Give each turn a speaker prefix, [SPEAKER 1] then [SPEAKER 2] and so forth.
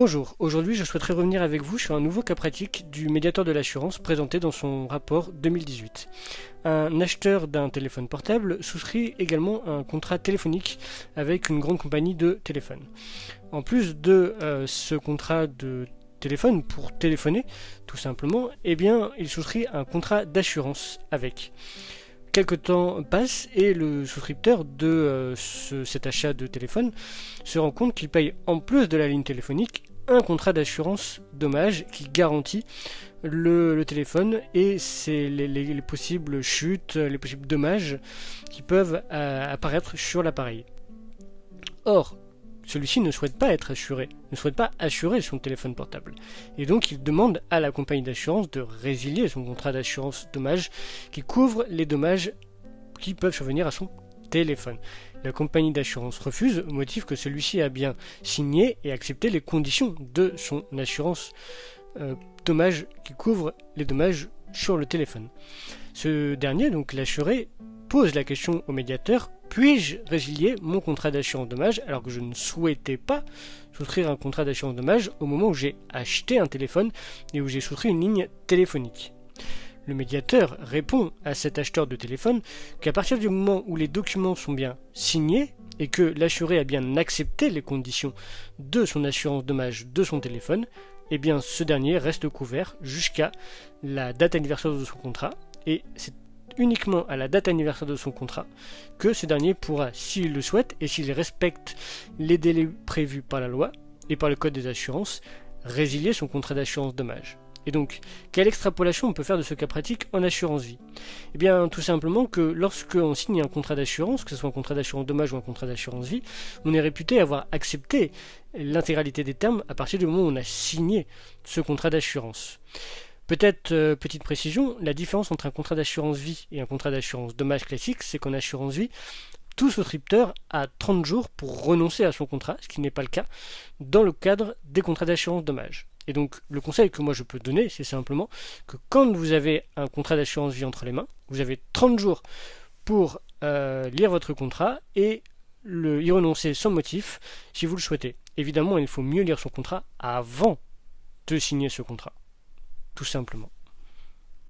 [SPEAKER 1] Bonjour, aujourd'hui je souhaiterais revenir avec vous sur un nouveau cas pratique du médiateur de l'assurance présenté dans son rapport 2018. Un acheteur d'un téléphone portable souscrit également un contrat téléphonique avec une grande compagnie de téléphone. En plus de ce contrat de téléphone pour téléphoner, tout simplement, eh bien il souscrit un contrat d'assurance avec. Quelque temps passe et le souscripteur de cet achat de téléphone se rend compte qu'il paye en plus de la ligne téléphonique un contrat d'assurance dommage qui garantit le téléphone et les possibles chutes, les possibles dommages qui peuvent apparaître sur l'appareil. Or, celui-ci ne souhaite pas être assuré, ne souhaite pas assurer son téléphone portable. Et donc il demande à la compagnie d'assurance de résilier son contrat d'assurance dommage qui couvre les dommages qui peuvent survenir à son téléphone. La compagnie d'assurance refuse au motif que celui-ci a bien signé et accepté les conditions de son assurance dommage qui couvre les dommages sur le téléphone. Ce dernier, donc l'assuré, pose la question au médiateur: puis-je résilier mon contrat d'assurance dommage alors que je ne souhaitais pas souscrire un contrat d'assurance dommage au moment où j'ai acheté un téléphone et où j'ai souscrit une ligne téléphonique? Le médiateur répond à cet acheteur de téléphone qu'à partir du moment où les documents sont bien signés et que l'assuré a bien accepté les conditions de son assurance dommage de son téléphone, eh bien ce dernier reste couvert jusqu'à la date anniversaire de son contrat, et c'est uniquement à la date anniversaire de son contrat que ce dernier pourra, s'il le souhaite et s'il respecte les délais prévus par la loi et par le code des assurances, résilier son contrat d'assurance dommage. Et donc, quelle extrapolation on peut faire de ce cas pratique en assurance vie? Eh bien, tout simplement que lorsque on signe un contrat d'assurance, que ce soit un contrat d'assurance dommage ou un contrat d'assurance vie, on est réputé avoir accepté l'intégralité des termes à partir du moment où on a signé ce contrat d'assurance. Peut-être, petite précision, la différence entre un contrat d'assurance vie et un contrat d'assurance dommage classique, c'est qu'en assurance vie, tout souscripteur a 30 jours pour renoncer à son contrat, ce qui n'est pas le cas dans le cadre des contrats d'assurance dommage. Et donc le conseil que moi je peux donner, c'est simplement que quand vous avez un contrat d'assurance vie entre les mains, vous avez 30 jours pour lire votre contrat et y renoncer sans motif si vous le souhaitez. Évidemment, il faut mieux lire son contrat avant de signer ce contrat, tout simplement.